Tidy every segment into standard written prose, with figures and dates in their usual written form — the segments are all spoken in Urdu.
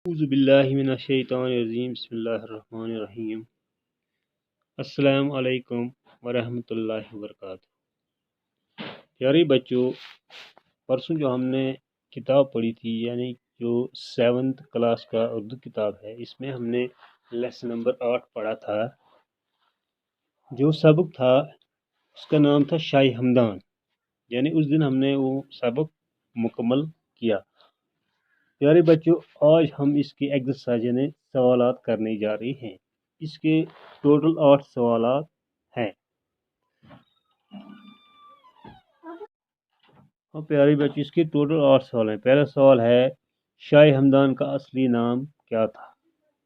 اعوذ باللہ من الشیطان الرجیم بسم اللہ الرحمن الرحیم السلام علیکم ورحمۃ اللہ وبرکاتہ۔ پیارے بچوں، پرسوں جو ہم نے کتاب پڑھی تھی یعنی جو 7th کلاس کا اردو کتاب ہے، اس میں ہم نے لیسن نمبر 8 پڑھا تھا۔ جو سبق تھا اس کا نام تھا شاہ ہمدان، یعنی اس دن ہم نے وہ سبق مکمل کیا۔ پیارے بچوں، آج ہم اس کی ایکسرسائز یعنی سوالات کرنے جا رہے ہیں۔ اس کے ٹوٹل 8 سوالات ہیں۔ پیارے بچوں، اس کے ٹوٹل 8 سوال ہیں۔ پہلا سوال ہے شاہ ہمدان کا اصلی نام کیا تھا؟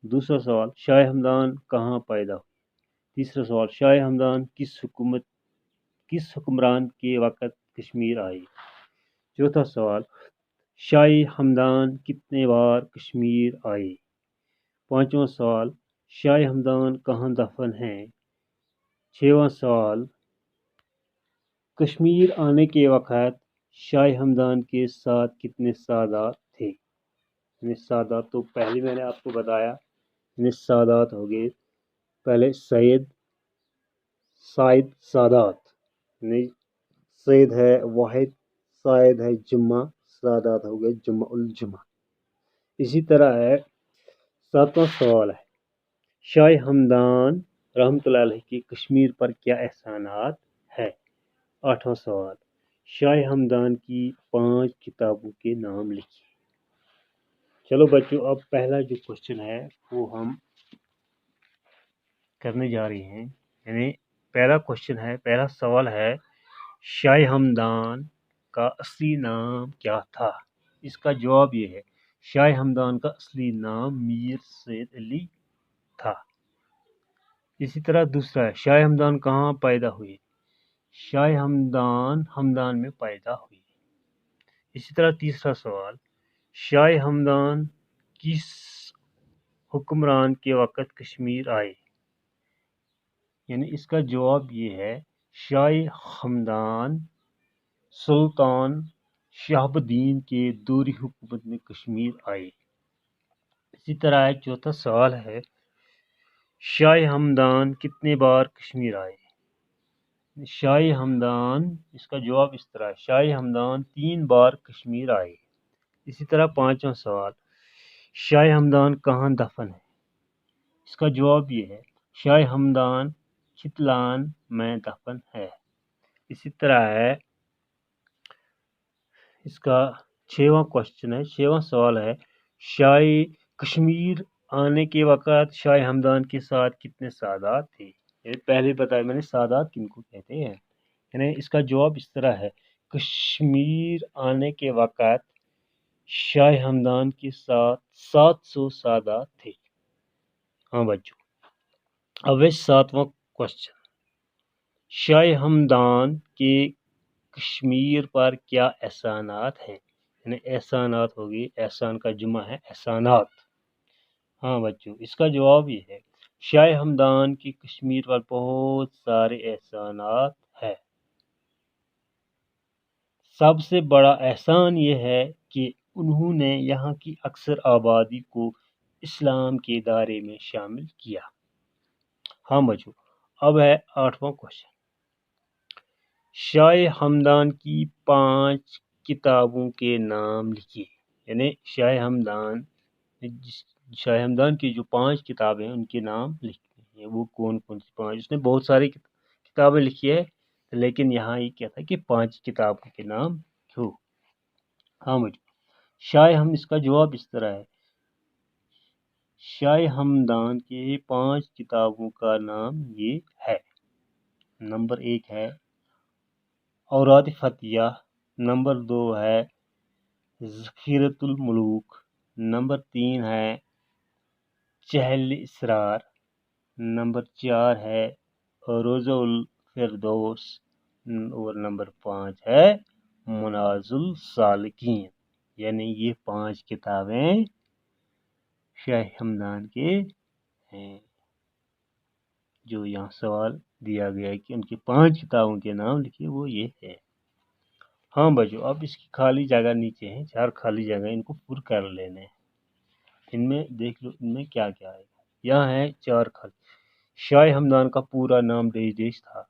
دوسرا سوال شاہ ہمدان کہاں پیدا ہوئی؟ تیسرا سوال شاہ ہمدان کس حکمران کے وقت کشمیر آئی؟ چوتھا سوال شاہ ہمدان کتنے بار کشمیر آئے؟ پانچواں سوال شاہ ہمدان کہاں دفن ہیں؟ چھواں سوال کشمیر آنے کے وقت شاہ ہمدان کے ساتھ کتنے سادات تھے؟ سادات تو پہلے میں نے آپ کو بتایا، سادات ہو گئے پہلے سید سادات، سید ہے واحد، سائد ہے جمعہ، سادات ہو گئے جمعہ الجمعہ۔ اسی طرح ہے 7واں سوال ہے شاہ ہمدان رحمۃ اللہ علیہ کی کشمیر پر کیا احسانات ہے؟ 8واں سوال شاہ ہمدان کی 5 کتابوں کے نام لکھیے۔ چلو بچوں، اب پہلا جو کوشچن ہے وہ ہم کرنے جا رہے ہیں۔ یعنی پہلا سوال ہے شاہ ہمدان کا اصلی نام کیا تھا؟ اس کا جواب یہ ہے شاہ ہمدان کا اصلی نام میر سید علی تھا۔ اسی طرح دوسرا ہے شاہ ہمدان کہاں پیدا ہوئے؟ شاہ ہمدان میں پیدا ہوئی۔ اسی طرح تیسرا سوال شاہ ہمدان کس حکمران کے وقت کشمیر آئے؟ یعنی اس کا جواب یہ ہے شاہ ہمدان سلطان شہاب الدین کے دور حکومت میں کشمیر آئے۔ اسی طرح چوتھا سوال ہے شاہ ہمدان کتنے بار کشمیر آئے؟ شاہ ہمدان، اس کا جواب اس طرح ہے شاہ ہمدان 3 بار کشمیر آئے۔ اسی طرح 5واں سوال شاہ ہمدان کہاں دفن ہے؟ اس کا جواب یہ ہے شاہ ہمدان چتلان میں دفن ہے۔ اسی طرح ہے اس کا 6واں سوال ہے شاہ کشمیر آنے کے وقت شاہ ہمدان کے ساتھ کتنے سادات تھے؟ پہلے بتایا میں نے سادات کن کو کہتے ہیں۔ یعنی اس کا جواب اس طرح ہے کشمیر آنے کے وقت شاہ ہمدان کے ساتھ 700 سادات تھے۔ ہاں بچوں، اب 7واں کوشچن شاہ ہمدان کے کشمیر پر کیا احسانات ہیں؟ یعنی احسانات ہوگی، احسان کا جمع ہے احسانات۔ ہاں بچوں، اس کا جواب یہ ہے شاہ ہمدان کی کشمیر پر بہت سارے احسانات ہیں۔ سب سے بڑا احسان یہ ہے کہ انہوں نے یہاں کی اکثر آبادی کو اسلام کے دائرے میں شامل کیا۔ ہاں بچوں، اب ہے 8واں کوشچن شاہ ہمدان کی 5 کتابوں کے نام لکھیے۔ یعنی شاہ ہمدان کی جو 5 کتابیں ہیں ان کے نام لکھتے ہیں۔ وہ کون کون سی 5؟ اس نے بہت ساری کتابیں لکھی ہے، لیکن یہاں یہ کیا تھا کہ 5 کتابوں کے نام لکھو۔ ہاں بچوں، اس کا جواب اس طرح ہے شاہ ہمدان کے 5 کتابوں کا نام یہ ہے۔ نمبر 1 ہے اوراد فتیہ، نمبر 2 ہے ذخیرۃ الملوک، نمبر 3 ہے چہل اسرار، نمبر 4 ہے روضہ الفردوس، اور نمبر 5 ہے مناز السالکین۔ یعنی یہ 5 کتابیں شاہ ہمدان کے ہیں۔ جو یہاں سوال دیا گیا ہے کہ ان کی 5 کتابوں کے نام لکھیے، وہ یہ ہے۔ ہاں بچوں، اب اس کی خالی جگہ نیچے ہیں 4 خالی جگہ، ان کو پر کر لینے ہیں۔ ان میں دیکھ لو ان میں کیا کیا ہے. یہاں ہے 4 خط. شاہ ہمدان کا پورا نام ڈیش تھا.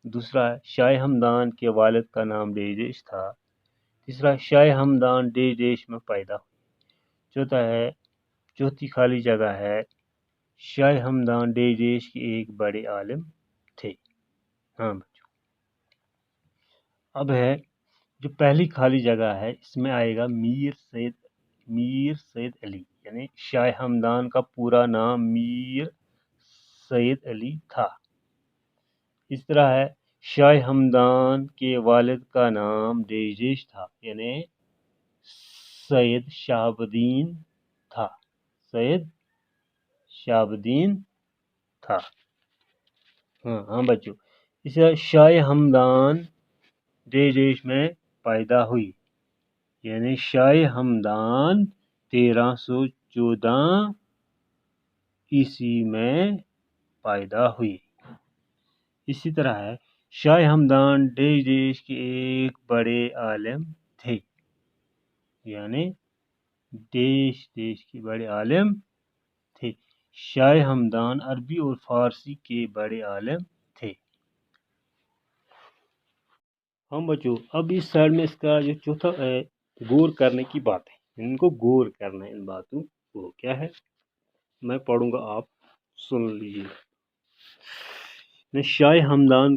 دوسرا ہے شاہ ہمدان کے والد کا نام ڈیش تھا. تیسرا شاہ ہمدان ڈیش میں پیدا ہوئے. چوتھا ہے چوتھی خالی جگہ ہے شاہ ہمدان ڈیش کے ایک بڑے عالم تھے. ہاں بچوں. اب ہے جو پہلی خالی جگہ ہے اس میں آئے گا میر سید علی، یعنی شاہ ہمدان کا پورا نام میر سید علی تھا. اس طرح ہے شاہ ہمدان کے والد کا نام ڈیش تھا، یعنی سید شہاب الدین تھا. سید شہاب الدین تھا. ہاں بچوں. اس طرح شاہ ہمدان ڈیش میں پیدا ہوئی، یعنی شاہ ہمدان 1314 عیسوی میں پیدا ہوئی. اسی طرح ہے شاہ ہمدان ڈیش کے ایک بڑے عالم تھے، یعنی دیش کے بڑے عالم تھے. شاہ ہمدان عربی اور فارسی کے بڑے عالم تھے. ہم بچوں اب اس سائڈ میں اس کا جو چوتھا غور کرنے کی بات ہے، ان کو غور کرنا ہے ان باتوں کو. کیا ہے میں پڑھوں گا، آپ سن لیجیے. شاہ ہمدان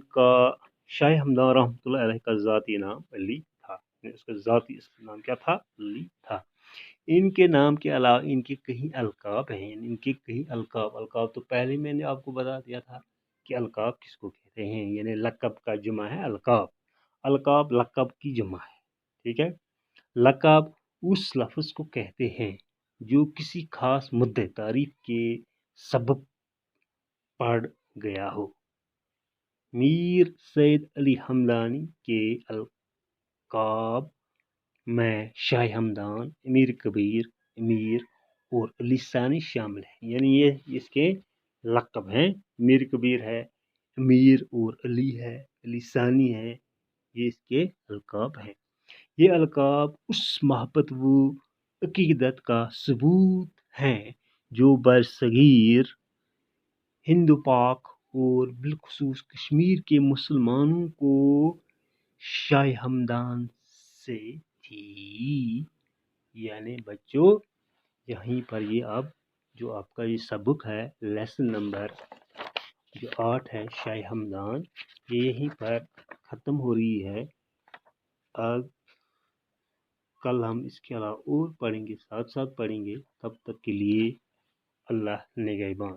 رحمۃ اللہ علیہ کا ذاتی نام علی تھا. اس کا ذاتی نام کیا تھا؟ علی تھا. ان کے نام کے علاوہ ان کے کئی القاب ہیں. القاب تو پہلے میں نے آپ کو بتا دیا تھا کہ القاب کس کو کہتے ہیں، یعنی لقب کا جمع ہے القاب لقب کی جمع ہے. ٹھیک ہے. لقب اس لفظ کو کہتے ہیں جو کسی خاص مدعے تعریف کے سبب پڑ گیا ہو. میر سید علی ہمدانی کے القاب میں شاہ ہمدان، امیر کبیر، امیر اور علی ثانی شامل ہیں. یعنی یہ اس کے لقب ہیں. امیر کبیر ہے، امیر اور علی ہے، علی ثانی ہے، یہ اس کے القاب ہیں. یہ القاب اس محبت و عقیدت کا ثبوت ہیں جو برصغیر ہند پاک اور بالخصوص کشمیر کے مسلمانوں کو شاہ ہمدان سے تھی. یعنی بچوں یہیں پر یہ اب جو آپ کا یہ سبق ہے لیسن نمبر جو 8 ہے شاہ ہمدان، یہ یہیں پر ختم ہو رہی ہے. اب کل ہم اس کے علاوہ اور پڑھیں گے، ساتھ پڑھیں گے. تب تک کے لیے اللہ نگہبان.